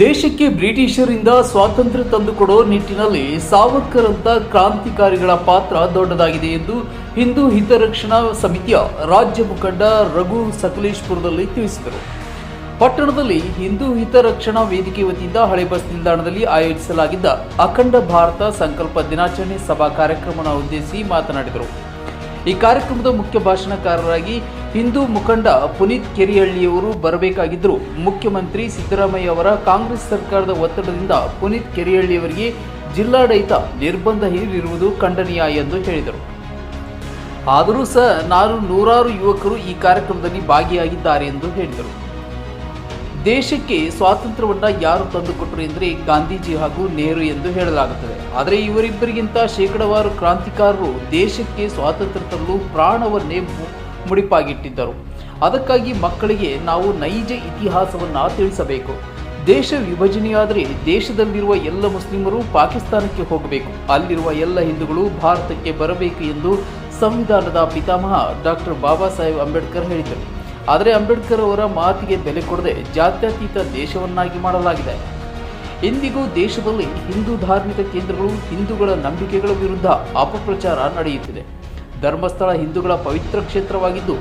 ದೇಶಕ್ಕೆ ಬ್ರಿಟಿಷರಿಂದ ಸ್ವಾತಂತ್ರ್ಯ ತಂದುಕೊಡೋ ನಿಟ್ಟಿನಲ್ಲಿ ಸಾವರ್ಕರಂತ ಕ್ರಾಂತಿಕಾರಿಗಳ ಪಾತ್ರ ದೊಡ್ಡದಾಗಿದೆ ಎಂದು ಹಿಂದೂ ಹಿತರಕ್ಷಣಾ ಸಮಿತಿಯ ರಾಜ್ಯ ಮುಖಂಡ ರಘು ಸಕಲೇಶಪುರದಲ್ಲಿ ತಿಳಿಸಿದರು. ಪಟ್ಟಣದಲ್ಲಿ ಹಿಂದೂ ಹಿತರಕ್ಷಣಾ ವೇದಿಕೆ ವತಿಯಿಂದ ಹಳೆ ಬಸ್ ನಿಲ್ದಾಣದಲ್ಲಿ ಆಯೋಜಿಸಲಾಗಿದ್ದ ಅಖಂಡ ಭಾರತ ಸಂಕಲ್ಪ ದಿನಾಚರಣೆ ಸಭಾ ಕಾರ್ಯಕ್ರಮವನ್ನು ಉದ್ದೇಶಿಸಿ ಮಾತನಾಡಿದರು. ಈ ಕಾರ್ಯಕ್ರಮದ ಮುಖ್ಯ ಭಾಷಣಕಾರರಾಗಿ ಹಿಂದೂ ಮುಖಂಡ ಪುನೀತ್ ಕೆರಿಹಳ್ಳಿಯವರು ಬರಬೇಕಾಗಿದ್ದರು. ಮುಖ್ಯಮಂತ್ರಿ ಸಿದ್ದರಾಮಯ್ಯ ಅವರ ಕಾಂಗ್ರೆಸ್ ಸರ್ಕಾರದ ಒತ್ತಡದಿಂದ ಪುನೀತ್ ಕೆರಿಹಳ್ಳಿಯವರಿಗೆ ಜಿಲ್ಲಾಡಳಿತ ನಿರ್ಬಂಧ ಹೇರಿರುವುದು ಖಂಡನೀಯ ಎಂದು ಹೇಳಿದರು. ಆದರೂ ಸಹ ನೂರಾರು ಯುವಕರು ಈ ಕಾರ್ಯಕ್ರಮದಲ್ಲಿ ಭಾಗಿಯಾಗಿದ್ದಾರೆ ಎಂದು ಹೇಳಿದರು. ದೇಶಕ್ಕೆ ಸ್ವಾತಂತ್ರ್ಯವನ್ನ ಯಾರು ತಂದುಕೊಟ್ಟರು ಎಂದರೆ ಗಾಂಧೀಜಿ ಹಾಗೂ ನೆಹರು ಎಂದು ಹೇಳಲಾಗುತ್ತದೆ. ಆದರೆ ಇವರಿಬ್ಬರಿಗಿಂತ ಶೇಕಡವಾರು ಕ್ರಾಂತಿಕಾರರು ದೇಶಕ್ಕೆ ಸ್ವಾತಂತ್ರ್ಯ ತರಲು ಪ್ರಾಣವನ್ನೇ ಮುಡಿಪಾಗಿಟ್ಟಿದ್ದರು. ಅದಕ್ಕಾಗಿ ಮಕ್ಕಳಿಗೆ ನಾವು ನೈಜ ಇತಿಹಾಸವನ್ನು ತಿಳಿಸಬೇಕು. ದೇಶ ವಿಭಜನೆಯಾದರೆ ದೇಶದಲ್ಲಿರುವ ಎಲ್ಲ ಮುಸ್ಲಿಮರು ಪಾಕಿಸ್ತಾನಕ್ಕೆ ಹೋಗಬೇಕು, ಅಲ್ಲಿರುವ ಎಲ್ಲ ಹಿಂದೂಗಳು ಭಾರತಕ್ಕೆ ಬರಬೇಕು ಎಂದು ಸಂವಿಧಾನದ ಪಿತಾಮಹ ಡಾಕ್ಟರ್ ಬಾಬಾ ಸಾಹೇಬ್ ಅಂಬೇಡ್ಕರ್ ಹೇಳಿದರು. ಆದರೆ ಅಂಬೇಡ್ಕರ್ ಅವರ ಮಾತಿಗೆ ಬೆಲೆ ಕೊಡದೆ ಜಾತ್ಯತೀತ ದೇಶವನ್ನಾಗಿ ಮಾಡಲಾಗಿದೆ. ಇಂದಿಗೂ ದೇಶದಲ್ಲಿ ಹಿಂದೂ ಧಾರ್ಮಿಕ ಕೇಂದ್ರಗಳು ಹಿಂದೂಗಳ ನಂಬಿಕೆಗಳ ವಿರುದ್ಧ ಅಪಪ್ರಚಾರ ನಡೆಯುತ್ತಿದೆ. ಧರ್ಮಸ್ಥಳ ಹಿಂದೂಗಳ ಪವಿತ್ರ ಕ್ಷೇತ್ರವಾಗಿದ್ದು,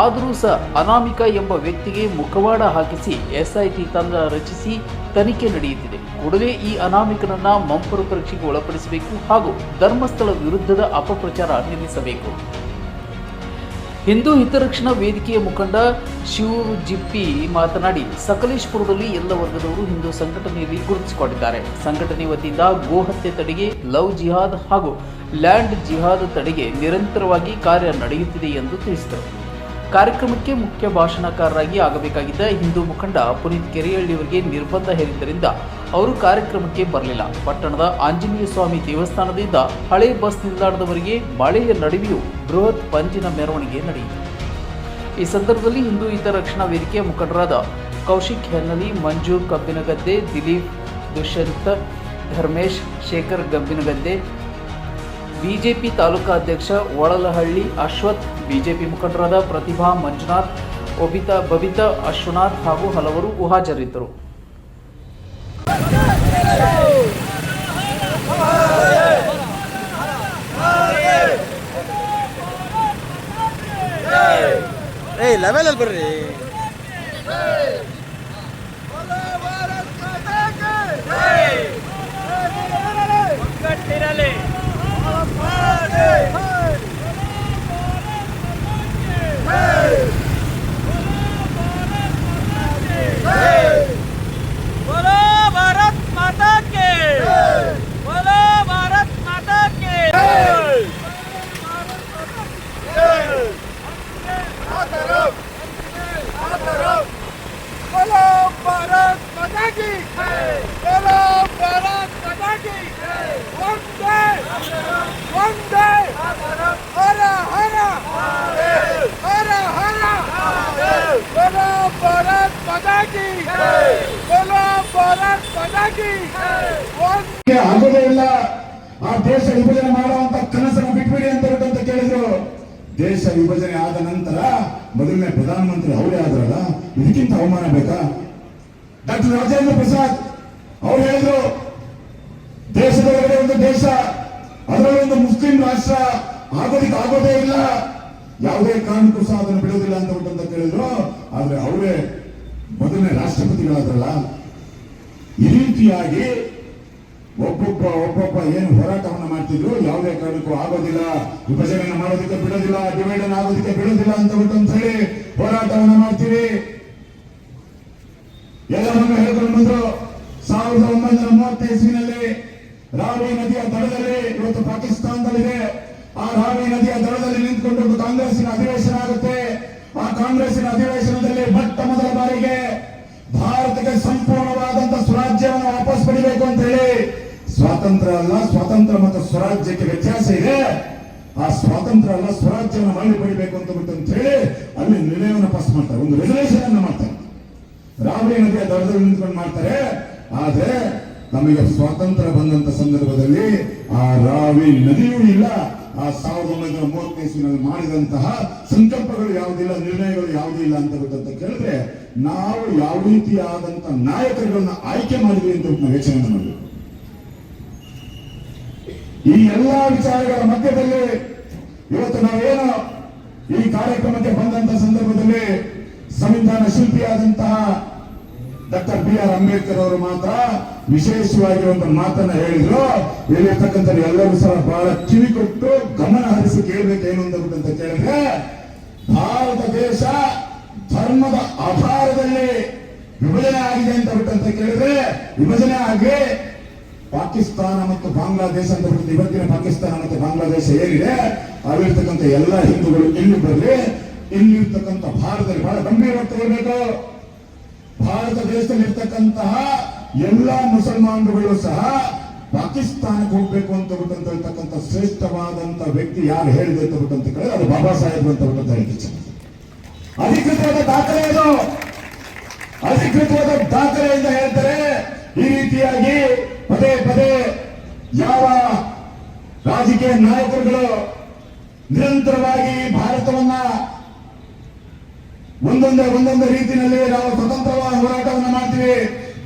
ಆದರೂ ಸಹ ಅನಾಮಿಕ ಎಂಬ ವ್ಯಕ್ತಿಗೆ ಮುಖವಾಡ ಹಾಕಿಸಿ ಎಸ್ಐಟಿ ತಂಡ ರಚಿಸಿ ತನಿಖೆ ನಡೆಯುತ್ತಿದೆ. ಕೂಡಲೇ ಈ ಅನಾಮಿಕನನ್ನ ಮಂಪರು ಪರೀಕ್ಷೆಗೆ ಒಳಪಡಿಸಬೇಕು ಹಾಗೂ ಧರ್ಮಸ್ಥಳ ವಿರುದ್ಧದ ಅಪಪ್ರಚಾರ ನಿಲ್ಲಿಸಬೇಕು. ಹಿಂದೂ ಹಿತರಕ್ಷಣಾ ವೇದಿಕೆಯ ಮುಖಂಡ ಶಿವ ಜಿಪ್ಪಿ ಮಾತನಾಡಿ, ಸಕಲೇಶಪುರದಲ್ಲಿ ಎಲ್ಲ ವರ್ಗದವರು ಹಿಂದೂ ಸಂಘಟನೆಯಲ್ಲಿ ಗುರುತಿಸಿಕೊಂಡಿದ್ದಾರೆ. ಸಂಘಟನೆ ವತಿಯಿಂದ ಗೋಹತ್ಯೆ ತಡೆಗೆ, ಲವ್ ಜಿಹಾದ್ ಹಾಗೂ ಲ್ಯಾಂಡ್ ಜಿಹಾದ್ ತಡೆಗೆ ನಿರಂತರವಾಗಿ ಕಾರ್ಯ ನಡೆಯುತ್ತಿದೆ ಎಂದು ತಿಳಿಸಿದರು. ಕಾರ್ಯಕ್ರಮಕ್ಕೆ ಮುಖ್ಯ ಭಾಷಣಕಾರರಾಗಿ ಆಗಬೇಕಾಗಿದ್ದ ಹಿಂದೂ ಮುಖಂಡ ಪುನೀತ್ ಕೆರಿಹಳ್ಳಿಯವರಿಗೆ ನಿರ್ಬಂಧ ಹೇರಿದ್ದರಿಂದ ಅವರು ಕಾರ್ಯಕ್ರಮಕ್ಕೆ ಬರಲಿಲ್ಲ. ಪಟ್ಟಣದ ಆಂಜನೇಯ ಸ್ವಾಮಿ ದೇವಸ್ಥಾನದಿಂದ ಹಳೆ ಬಸ್ ನಿಲ್ದಾಣದವರೆಗೆ ಮಳೆಯ ನಡುವೆಯೂ ಬೃಹತ್ ಪಂಜಿನ ಮೆರವಣಿಗೆ ನಡೆಯಿತು. ಈ ಸಂದರ್ಭದಲ್ಲಿ ಹಿಂದೂ ಹಿತರಕ್ಷಣಾ ವೇದಿಕೆಯ ಮುಖಂಡರಾದ ಕೌಶಿಕ್ ಹೆನ್ನಲಿ, ಮಂಜೂರ್ ಕಬ್ಬಿನಗದ್ದೆ, ದಿಲೀಪ್ ದುಷ್ಯಂತ್, ಧರ್ಮೇಶ್, ಶೇಖರ್ ಗಬ್ಬಿನಗದ್ದೆ, ಬಿಜೆಪಿ ತಾಲೂಕಾ ಅಧ್ಯಕ್ಷ ಒಳಲಹಳ್ಳಿ ಅಶ್ವಥ್, ಬಿಜೆಪಿ ಮುಖಂಡರಾದ ಪ್ರತಿಭಾ ಮಂಜುನಾಥ್, ಬಬಿತಾ ಅಶ್ವನಾಥ್ ಹಾಗೂ ಹಲವರು ಹಾಜರಿದ್ದರು. ಲೆವೆಲ್ ಅಲ್ಲಿ ಬರ್ರಿ. ಆಗೋದೇ ಇಲ್ಲ. ಆ ದೇಶ ವಿಭಜನೆ ಮಾಡುವಂತ ಕನಸನ್ನು ಬಿಟ್ಬಿಡಿ ಅಂತ ಕೇಳಿದ್ರು. ದೇಶ ವಿಭಜನೆ ಆದ ನಂತರ ಮೊದಲನೇ ಪ್ರಧಾನಮಂತ್ರಿ ಅವರೇ ಆದ್ರಲ್ಲ, ಇದಕ್ಕಿಂತ ಅವಮಾನ ಬೇಕಾ? ಡಾಕ್ಟರ್ ರಾಜೇಂದ್ರ ಪ್ರಸಾದ್ ಅವ್ರು ಹೇಳಿದ್ರು, ದೇಶದೊಳಗಡೆ ಒಂದು ದೇಶ, ಅದರಲ್ಲಿ ಒಂದು ಮುಸ್ಲಿಂ ರಾಷ್ಟ್ರ ಆಗೋದೇ ಇಲ್ಲ, ಯಾವುದೇ ಕಾರಣಕ್ಕೂ ಸಹ ಅದನ್ನು ಬಿಡೋದಿಲ್ಲ ಅಂತ ಕೇಳಿದ್ರು. ಆದ್ರೆ ಅವರೇ ಮೊದಲನೇ ರಾಷ್ಟ್ರಪತಿಗಳಾದ್ರಲ್ಲ. ಈ ರೀತಿಯಾಗಿ ಒಬ್ಬೊಬ್ಬ ಏನು ಹೋರಾಟವನ್ನು ಮಾಡ್ತಿದ್ರು, ಯಾವುದೇ ಕಾರಣಕ್ಕೂ ಆಗೋದಿಲ್ಲ, ವಿಭಜನೆ ಮಾಡೋದಕ್ಕೆ ಬಿಡೋದಿಲ್ಲ, ಡಿವೈಡನ್ ಆಗೋದಕ್ಕೆ ಬಿಡೋದಿಲ್ಲ ಅಂತ ಹೇಳಿ ಹೋರಾಟವನ್ನು ಮಾಡ್ತೀವಿ. ಎಲ್ಲವನ್ನು ಹೇಳ್ಕೊಂಡು ಬಂದ್ರು. 1935 ಇಸ್ವಿನಲ್ಲಿ ರಾವಿ ನದಿಯ ದಡದಲ್ಲಿ, ಇವತ್ತು ಪಾಕಿಸ್ತಾನದಲ್ಲಿದೆ, ಆ ರಾವಿ ನದಿಯ ದಡದಲ್ಲಿ ನಿಂತ್ಕೊಂಡು ಕಾಂಗ್ರೆಸ್ಸಿನ ಅಧಿವೇಶನ ಆಗುತ್ತೆ. ಆ ಕಾಂಗ್ರೆಸ್ಸಿನ ಅಧಿವೇಶನದಲ್ಲಿ ಮೊಟ್ಟ ಮೊದಲ ಬಾರಿಗೆ ಭಾರತಕ್ಕೆ ಸಂಪೂರ್ಣವಾದಂತ ಸ್ವರಾಜ್ಯವನ್ನು ವಾಪಸ್ ಪಡಿಬೇಕು ಅಂತ ಹೇಳಿ, ಸ್ವಾತಂತ್ರ್ಯ ಅಲ್ಲ, ಸ್ವಾತಂತ್ರ್ಯ ಮತ್ತು ಸ್ವರಾಜ್ಯಕ್ಕೆ ವ್ಯತ್ಯಾಸ ಇದೆ, ಆ ಸ್ವಾತಂತ್ರ್ಯ ಅಲ್ಲ ಸ್ವರಾಜ್ಯವನ್ನು ಮಾಡಿ ಪಡಿಬೇಕು ಅಂತ ಹೇಳಿ ಅಲ್ಲಿ ನಿರ್ಣಯವನ್ನು ಪಾಸ್ ಮಾಡ್ತಾರೆ, ಒಂದು ರೆಸಲ್ಯೂಷನ್ ಅನ್ನು ಮಾಡ್ತಾರೆ. ರಾವಿ ನದಿಯ ದಡದಲ್ಲಿ ನಿಂತ್ಕೊಂಡು ಮಾಡ್ತಾರೆ. ಆದ್ರೆ ನಮಗೆ ಸ್ವಾತಂತ್ರ್ಯ ಬಂದಂತ ಸಂದರ್ಭದಲ್ಲಿ ಆ ರಾವಿ ನದಿಯೂ ಇಲ್ಲ. ಆ 1935 ಮಾಡಿದಂತಹ ಸಂಕಲ್ಪಗಳು ಯಾವುದಿಲ್ಲ, ನಿರ್ಣಯಗಳು ಯಾವುದೂ ಇಲ್ಲ ಅಂತ ಕೇಳಿದ್ರೆ ನಾವು ಯಾವ ರೀತಿಯಾದಂತ ನಾಯಕರುಗಳನ್ನ ಆಯ್ಕೆ ಮಾಡಿದ್ವಿ ಅಂತ ನಾವು ಯೋಚನೆ ಮಾಡಬೇಕು. ಈ ಎಲ್ಲಾ ವಿಚಾರಗಳ ಮಧ್ಯದಲ್ಲಿ ಇವತ್ತು ನಾವೇನು ಈ ಕಾರ್ಯಕ್ರಮಕ್ಕೆ ಬಂದಂತ ಸಂದರ್ಭದಲ್ಲಿ ಸಂವಿಧಾನ ಶಿಲ್ಪಿಯಾದಂತಹ ಡಾಕ್ಟರ್ BR ಅಂಬೇಡ್ಕರ್ ಅವರು ಮಾತ್ರ ವಿಶೇಷವಾಗಿ ಒಂದು ಮಾತನ್ನ ಹೇಳಿದ್ರು. ಇಲ್ಲಿರ್ತಕ್ಕಂಥ ಎಲ್ಲರೂ ಸಹ ಬಹಳ ಕಿವಿ ಕೊಟ್ಟು ಗಮನ ಹರಿಸಿ ಕೇಳಬೇಕೇನು ಅಂತ ಕೇಳಿದ್ರೆ, ಭಾರತ ದೇಶ ಧರ್ಮದ ಆಧಾರದಲ್ಲಿ ವಿಭಜನೆ ಆಗಿದೆ ಅಂತ ಕೇಳಿದ್ರೆ, ವಿಭಜನೆ ಆಗಿ ಪಾಕಿಸ್ತಾನ ಮತ್ತು ಬಾಂಗ್ಲಾದೇಶ ಅಂತ ಬಿಟ್ಟು ಇವತ್ತಿನ ಪಾಕಿಸ್ತಾನ ಮತ್ತು ಬಾಂಗ್ಲಾದೇಶ ಏನಿದೆ ಅಲ್ಲಿರ್ತಕ್ಕಂಥ ಎಲ್ಲ ಹಿಂದೂಗಳು ಇಲ್ಲಿ ಬರಲಿ, ಇಲ್ಲಿರ್ತಕ್ಕಂಥ ಭಾರತದಲ್ಲಿ ಬಹಳ ಗಂಭೀರವಾಗಿ ತಗೊಳ್ಬೇಕು. ಭಾರತ ದೇಶದಲ್ಲಿ ಇರ್ತಕ್ಕಂತಹ ಎಲ್ಲ ಮುಸಲ್ಮಾನರುಗಳು ಸಹ ಪಾಕಿಸ್ತಾನಕ್ಕೆ ಹೋಗ್ಬೇಕು ಅಂತ ಹೇಳ್ತಕ್ಕಂಥ ಶ್ರೇಷ್ಠವಾದಂತ ವ್ಯಕ್ತಿ ಯಾರು ಹೇಳಿದೆ ಅಂತ ಕೇಳಿದ್ರೆ ಅದು ಬಾಬಾ ಸಾಹೇಬ್ ಅಂತ ಹೇಳಿದ್ರು. ಅಧಿಕೃತವಾದ ದಾಖಲೆ ಅದು, ಅಧಿಕೃತವಾದ ದಾಖಲೆಯಿಂದ ಹೇಳ್ತಾರೆ. ಈ ರೀತಿಯಾಗಿ ಪದೇ ಪದೇ ಯಾವ ರಾಜಕೀಯ ನಾಯಕರುಗಳು ನಿರಂತರವಾಗಿ ಭಾರತವನ್ನ ಒಂದೊಂದೇ ರೀತಿಯಲ್ಲಿ ನಾವು ಸ್ವತಂತ್ರವಾದ ಹೋರಾಟವನ್ನು ಮಾಡ್ತೀವಿ,